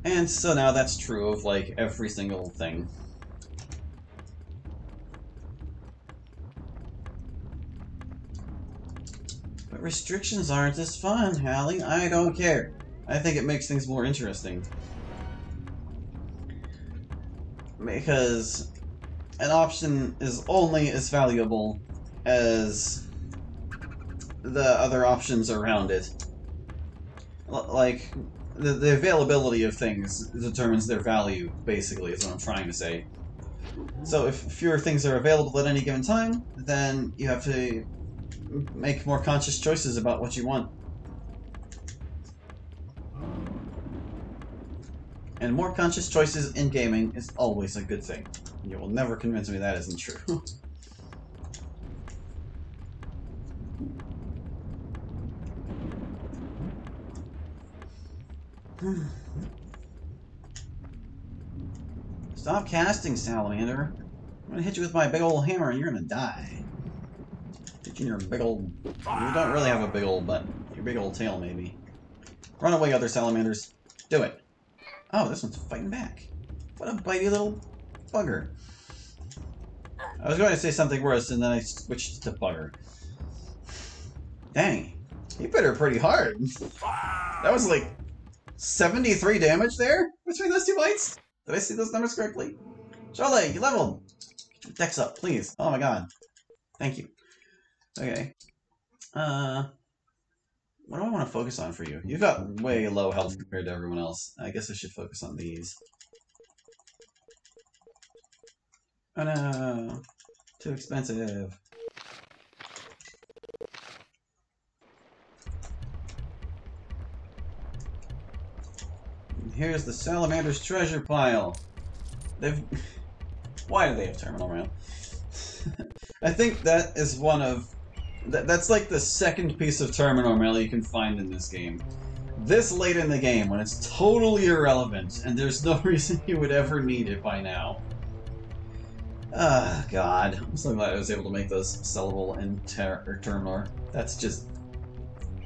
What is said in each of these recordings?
And so now that's true of, like, every single thing. But restrictions aren't as fun, Hallie. I don't care. I think it makes things more interesting. Because an option is only as valuable as the other options around it. Like, the availability of things determines their value, basically, is what I'm trying to say. So if fewer things are available at any given time, then you have to make more conscious choices about what you want. And more conscious choices in gaming is always a good thing. You will never convince me that isn't true. Stop casting, Salamander. I'm gonna hit you with my big old hammer and you're gonna die. Taking your big old... You don't really have a big old butt. Your big old tail, maybe. Run away, other salamanders. Do it. Oh, this one's fighting back. What a bitey little bugger. I was going to say something worse, and then I switched to bugger. Dang. He bit her pretty hard. That was like 73 damage there between those two bites? Did I see those numbers correctly? Charlie, you leveled! Get your dex up, please. Oh my god. Thank you. Okay. What do I want to focus on for you? You've got way low health compared to everyone else. I guess I should focus on these. Oh no! Too expensive. Here's the Salamander's treasure pile. They've... Why do they have terminal rail? I think that is one of... That's like the second piece of terminal rail you can find in this game. This late in the game, when it's totally irrelevant, and there's no reason you would ever need it by now. Ah, God. I'm so glad I was able to make those sellable in terminal. That's just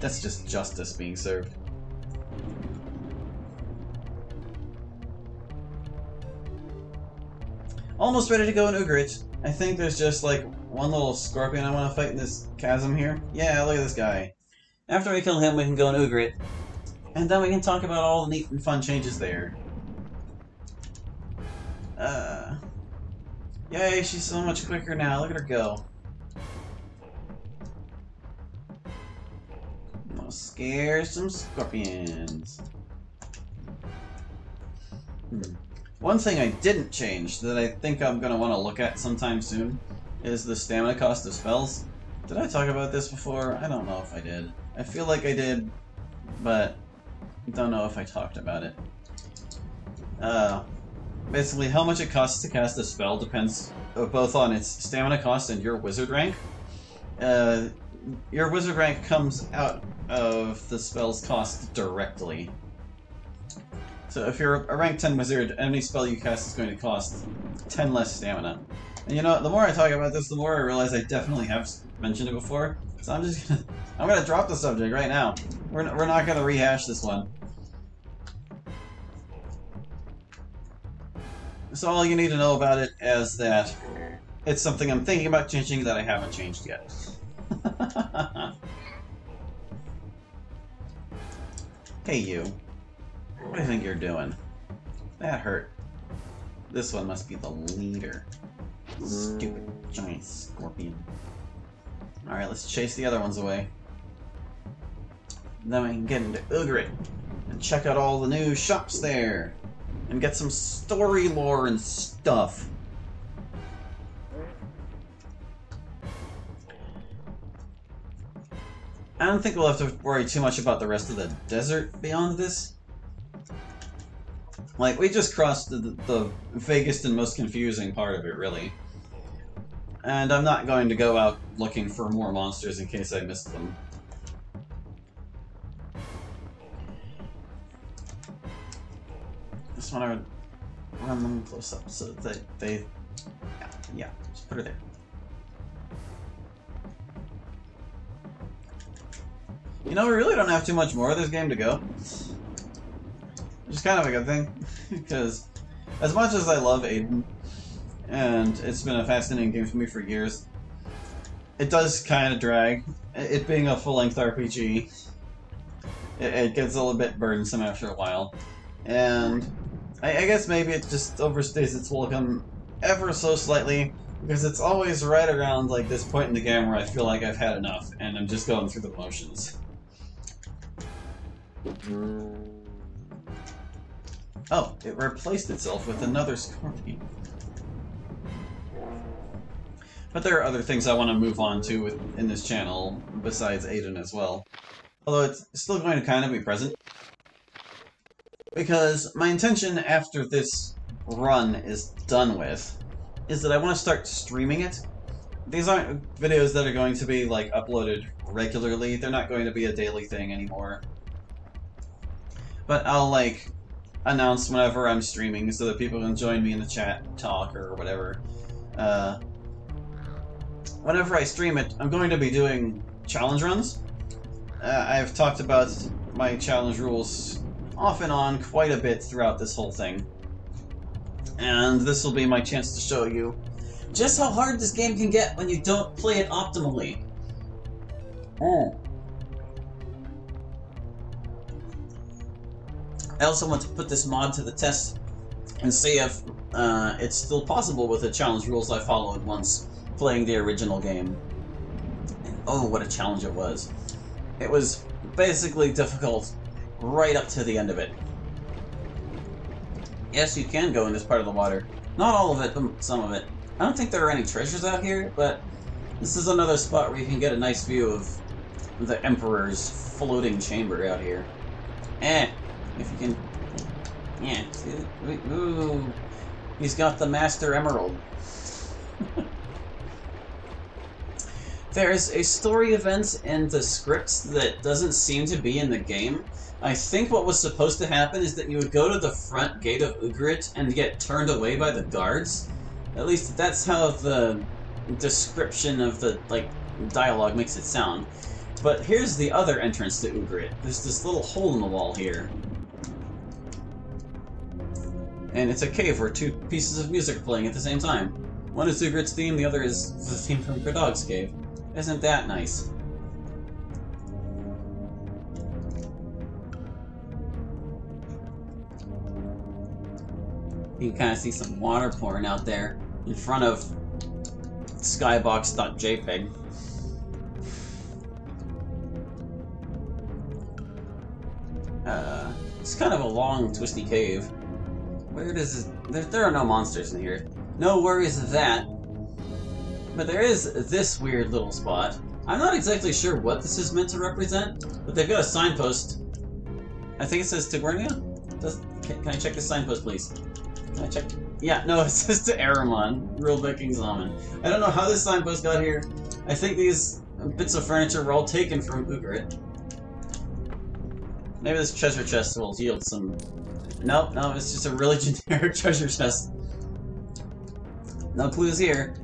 justice being served. Almost ready to go in Ugrit. I think there's just like one little scorpion I want to fight in this chasm here. Yeah, look at this guy. After we kill him, we can go in Ugrit. And then we can talk about all the neat and fun changes there. Yay, she's so much quicker now. Look at her go. I'll scare some scorpions. One thing I didn't change that I think I'm going to want to look at sometime soon is the stamina cost of spells. Did I talk about this before? I don't know if I did. I feel like I did, but don't know if I talked about it. Basically, how much it costs to cast a spell depends both on its stamina cost and your wizard rank. Your wizard rank comes out of the spell's cost directly. So if you're a rank 10 wizard, any spell you cast is going to cost 10 less stamina. And you know, the more I talk about this, the more I realize I definitely have mentioned it before. So I'm gonna drop the subject right now. We're not gonna rehash this one. So all you need to know about it is that it's something I'm thinking about changing that I haven't changed yet. Hey you. What do you think you're doing? That hurt. This one must be the leader. Stupid giant scorpion. Alright, let's chase the other ones away. Then we can get into Ugrit and check out all the new shops there. And get some story lore and stuff. I don't think we'll have to worry too much about the rest of the desert beyond this. Like, we just crossed the vaguest and most confusing part of it, really. And I'm not going to go out looking for more monsters in case I missed them. Just want to run them close up so that they... Yeah, just put her there. You know, we really don't have too much more of this game to go. which is kind of a good thing, because as much as I love Aidyn, and it's been a fascinating game for me for years, it does kind of drag. It being a full-length RPG, it gets a little bit burdensome after a while, and I guess maybe it just overstays its welcome ever so slightly, because it's always right around like this point in the game where I feel like I've had enough, and I'm just going through the motions. Oh, it replaced itself with another scorpion. But there are other things I want to move on to in this channel, besides Aidyn as well. Although it's still going to kind of be present. Because my intention after this run is done with, is that I want to start streaming it. These aren't videos that are going to be, like, uploaded regularly. They're not going to be a daily thing anymore. But I'll, like, announce whenever I'm streaming so that people can join me in the chat, talk, or whatever. Whenever I stream it, I'm going to be doing challenge runs. I've talked about my challenge rules off and on quite a bit throughout this whole thing. And this will be my chance to show you just how hard this game can get when you don't play it optimally. I also want to put this mod to the test and see if it's still possible with the challenge rules I followed once playing the original game. And oh, what a challenge it was. It was basically difficult right up to the end of it. Yes, you can go in this part of the water. Not all of it, but some of it. I don't think there are any treasures out here, but this is another spot where you can get a nice view of the Emperor's floating chamber out here. If you can... Yeah, ooh, he's got the Master Emerald. There's a story event in the scripts that doesn't seem to be in the game. I think what was supposed to happen is that you would go to the front gate of Ugarit and get turned away by the guards. At least that's how the description of the, like, dialogue makes it sound. But here's the other entrance to Ugarit. There's this little hole in the wall here. And it's a cave where two pieces of music are playing at the same time. One is Ugarit's theme, the other is the theme from Gradog's cave. Isn't that nice? You can kind of see some water pouring out there in front of skybox.jpg. It's kind of a long, twisty cave. Where does it... There are no monsters in here. No worries of that. But there is this weird little spot. I'm not exactly sure what this is meant to represent, but they've got a signpost. I think it says Tigurnia? Can I check this signpost, please? Can I check? Yeah, no, it says to Aramon, ruled by King Zaman. I don't know how this signpost got here. I think these bits of furniture were all taken from Ugarit. Maybe this treasure chest will yield some... Nope, no, it's just a really generic treasure chest. No clues here.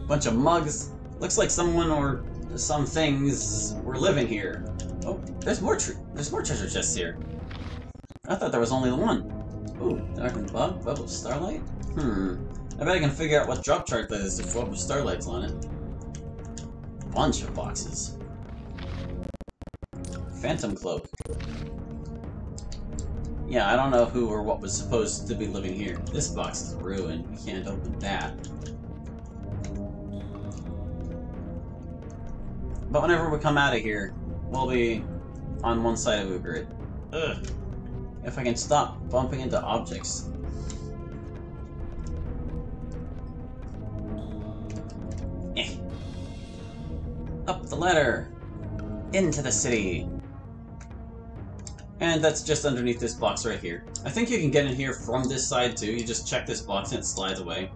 Bunch of mugs. Looks like someone or some things were living here. Oh, there's more treasure chests here. I thought there was only one. Ooh, darkened bug, web of starlight? I bet I can figure out what drop chart that is if web of starlight's on it. Bunch of boxes. Phantom cloak. Yeah, I don't know who or what was supposed to be living here. This box is ruined. We can't open that. But whenever we come out of here, we'll be on one side of Ugarit. Ugh. If I can stop bumping into objects. Up the ladder! Into the city! And that's just underneath this box right here. I think you can get in here from this side too. You just check this box and it slides away.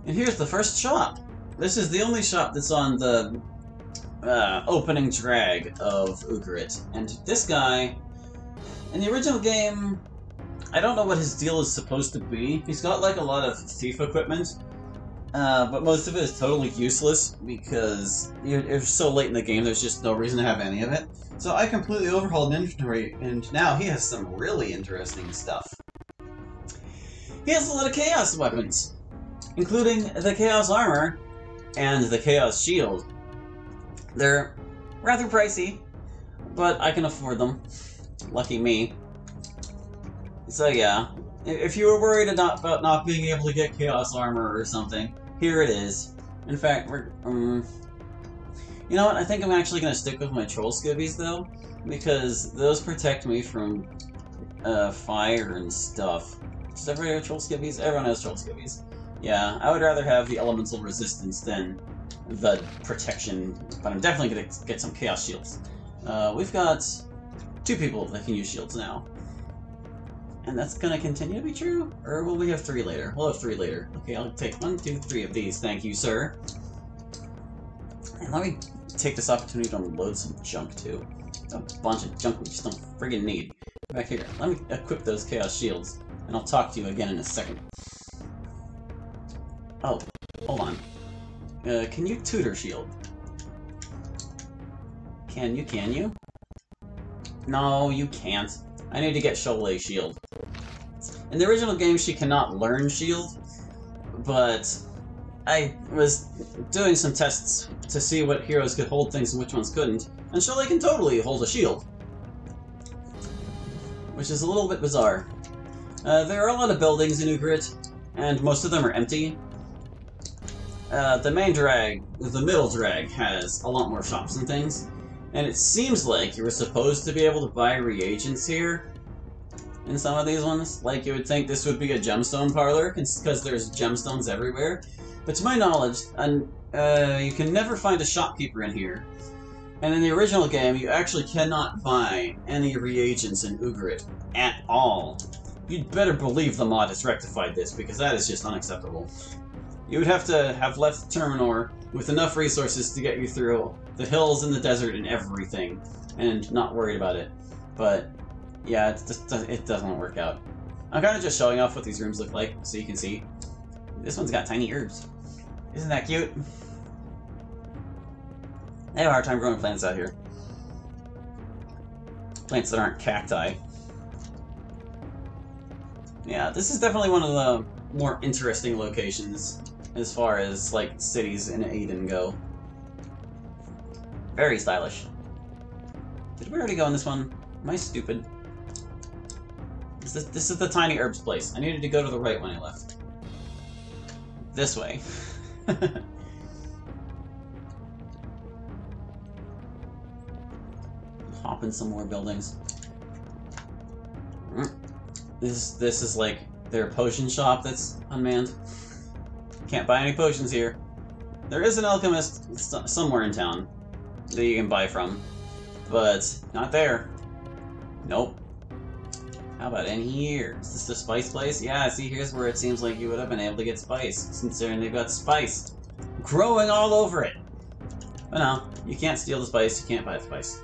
And here's the first shop! This is the only shop that's on the opening drag of Ugarit. And this guy, in the original game, I don't know what his deal is supposed to be. He's got like a lot of thief equipment, but most of it is totally useless because you're so late in the game there's just no reason to have any of it. So I completely overhauled inventory, and now he has some really interesting stuff. He has a lot of Chaos weapons, including the Chaos Armor and the Chaos Shield. They're rather pricey, but I can afford them. Lucky me. So yeah, if you were worried about not being able to get Chaos Armor or something, here it is. In fact, you know what, I think I'm actually going to stick with my Troll Skibbies, though, because those protect me from fire and stuff. Does everybody have Troll Skibbies? Everyone has Troll Skibbies. Yeah, I would rather have the elemental resistance than the protection, but I'm definitely going to get some Chaos Shields. We've got 2 people that can use shields now. And that's going to continue to be true? Or will we have 3 later? We'll have 3 later. Okay, I'll take 1, 2, 3 of these. Thank you, sir. And let me take this opportunity to unload some junk, too. A bunch of junk we just don't friggin' need. Back here. Let me equip those Chaos Shields, and I'll talk to you again in a second. Oh, hold on. Can you tutor shield? Can you? No, you can't. I need to get Cholet shield. In the original game, she cannot learn shield, but I was doing some tests to see what heroes could hold things and which ones couldn't, and Cholet can totally hold a shield. Which is a little bit bizarre. There are a lot of buildings in Ugrit, and most of them are empty. The main drag, the middle drag, has a lot more shops and things, and it seems like you were supposed to be able to buy reagents here in some of these ones. Like, you would think this would be a gemstone parlor, because there's gemstones everywhere. But to my knowledge, you can never find a shopkeeper in here. And in the original game, you actually cannot buy any reagents in Ugrit at all. You'd better believe the mod has rectified this, because that is just unacceptable. You would have to have left Terminor with enough resources to get you through the hills and the desert and everything, and not worried about it. But yeah, it doesn't work out. I'm kind of just showing off what these rooms look like, so you can see. This one's got tiny herbs. Isn't that cute? I have a hard time growing plants out here. Plants that aren't cacti. Yeah, this is definitely one of the more interesting locations as far as, like, cities in Aidyn go. Very stylish. Did we already go in this one? Am I stupid? This is the tiny herbs place. I needed to go to the right when I left. This way. Hop in some more buildings. This is like their potion shop that's unmanned. Can't buy any potions here. There is an alchemist somewhere in town that you can buy from, but not there. Nope. How about in here? Is this the spice place? Yeah, see, here's where it seems like you would have been able to get spice, considering they've got spice growing all over it. But no, you can't steal the spice, you can't buy the spice.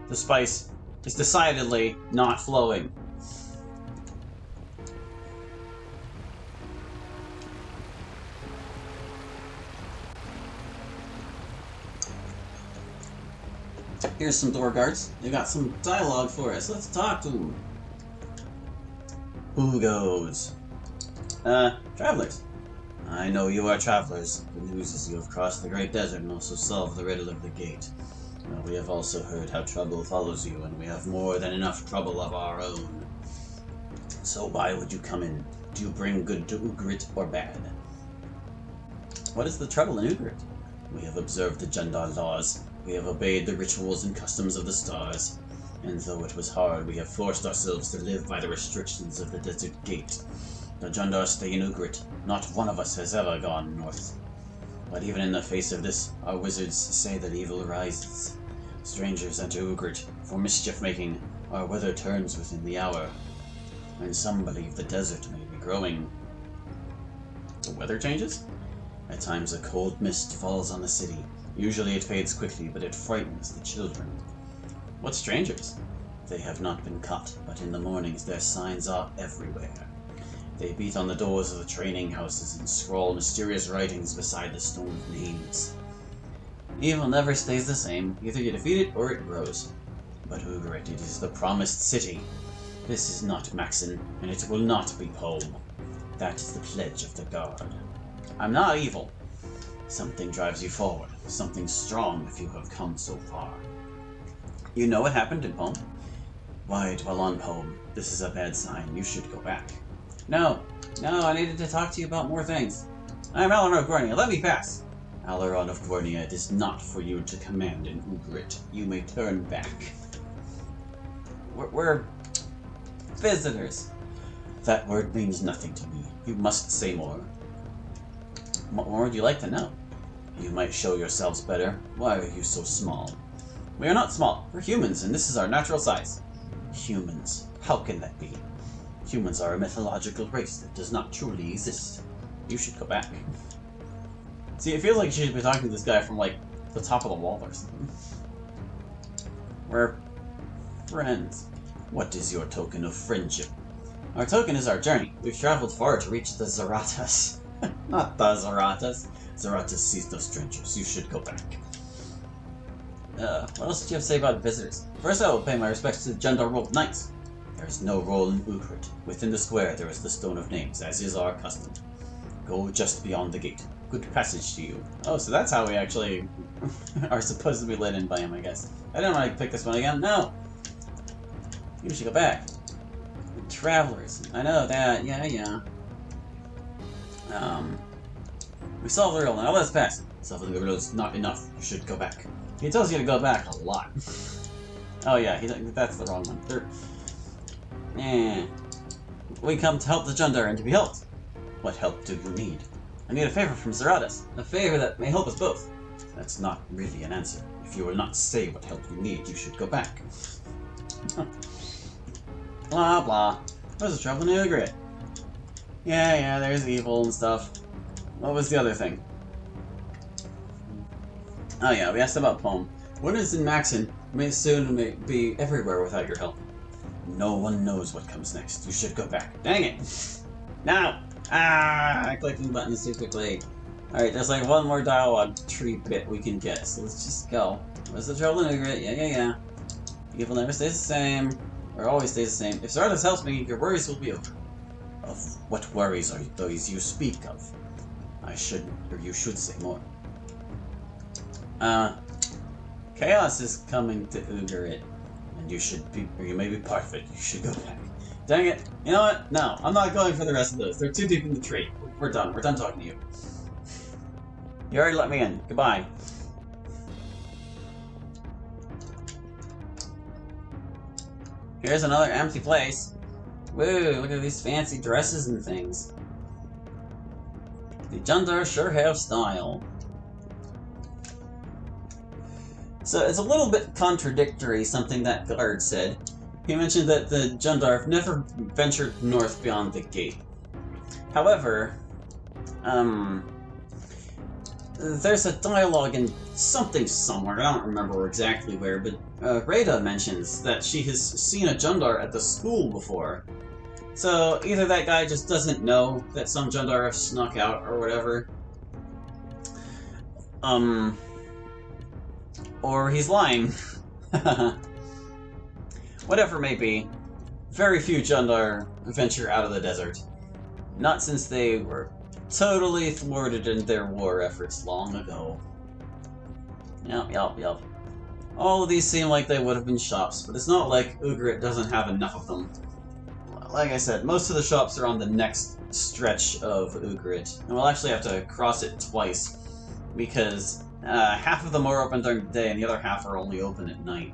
The spice is decidedly not flowing. Here's some door guards. They got some dialogue for us. Let's talk to them. Who goes? Travelers. I know you are travelers. The news is you have crossed the great desert and also solved the riddle of the gate. We have also heard how trouble follows you, and we have more than enough trouble of our own. So why would you come in? Do you bring good to Ugrit or bad? What is the trouble in Ugrit? We have observed the Jundar laws. We have obeyed the rituals and customs of the stars. And though it was hard, we have forced ourselves to live by the restrictions of the Desert Gate. The Jundar stay in Ugrit. Not one of us has ever gone north. But even in the face of this, our wizards say that evil rises. Strangers enter Ugrit for mischief-making. Our weather turns within the hour. And some believe the desert may be growing. The weather changes? At times a cold mist falls on the city. Usually it fades quickly, but it frightens the children. What strangers? They have not been caught, but in the mornings their signs are everywhere. They beat on the doors of the training houses and scrawl mysterious writings beside the stone names. Evil never stays the same. Either you defeat it or it grows. But Ugarit, it is the promised city. This is not Maxon, and it will not be Pome. That is the pledge of the Guard. I'm not evil. Something drives you forward. Something strong if you have come so far. You know what happened in Pome? Why dwell on Pome? This is a bad sign. You should go back. No, I needed to talk to you about more things. I am Alaron of Gornia. Let me pass. Alaron of Gornia, it is not for you to command in Ugarit. You may turn back. We're visitors. That word means nothing to me. You must say more. What more would you like to know? You might show yourselves better. Why are you so small? We are not small. We're humans, and this is our natural size. Humans. How can that be? Humans are a mythological race that does not truly exist. You should go back. See, it feels like you should be talking to this guy from, like, the top of the wall or something. We're friends. What is your token of friendship? Our token is our journey. We've traveled far to reach the Zaratas. Not the Zaratas. Zaratas sees no strangers. You should go back. What else did you have to say about visitors? First, I will pay my respects to the Jundar World Knights. There is no role in Ugarit. Within the square, there is the Stone of Names, as is our custom. Go just beyond the gate. Good passage to you. Oh, so that's how we actually are supposed to be let in by him, I guess. I didn't want to pick this one again. No! You should go back. Travelers. I know that. Yeah. We solved the riddle. Now let's pass. Solving the riddle is not enough. You should go back. He tells you to go back a lot. Oh yeah, that's the wrong one. We come to help the Jundar and to be helped. What help do you need? I need a favor from Zaratas. A favor that may help us both. That's not really an answer. If you will not say what help you need, you should go back. Blah blah. There's a trouble in Ugarit. Yeah, there's evil and stuff. What was the other thing? Oh yeah, we asked about Pome. When it's in Maxon, may soon be everywhere without your help. No one knows what comes next. You should go back. Dang it! No! Clicking buttons too quickly. Alright, there's like one more dialogue tree bit we can get, so let's just go. What's the trouble in Ugarit? Yeah. Evil never stays the same, or always stays the same. If Zaratas helps me, your worries will be over. Of what worries are those you speak of? I should, or you should say more. Chaos is coming to Ugarit, and you should be, or you may be part of it. You should go back. Dang it! You know what? No, I'm not going for the rest of those. They're too deep in the tree. We're done. We're done talking to you. You already let me in. Goodbye. Here's another empty place. Woo! Look at these fancy dresses and things. The Jundar sure have style. So it's a little bit contradictory, something that Guard said. He mentioned that the Jundar have never ventured north beyond the gate. However, there's a dialogue in something somewhere, I don't remember exactly where, but Rada mentions that she has seen a Jundar at the school before. So either that guy just doesn't know that some Jundar have snuck out or whatever, or he's lying. Whatever may be, very few Jundar venture out of the desert. Not since they were totally thwarted in their war efforts long ago. Yep. All of these seem like they would have been shops, but it's not like Ugarit doesn't have enough of them. Like I said, most of the shops are on the next stretch of Ugarit, and we'll actually have to cross it twice, because half of them are open during the day and the other half are only open at night.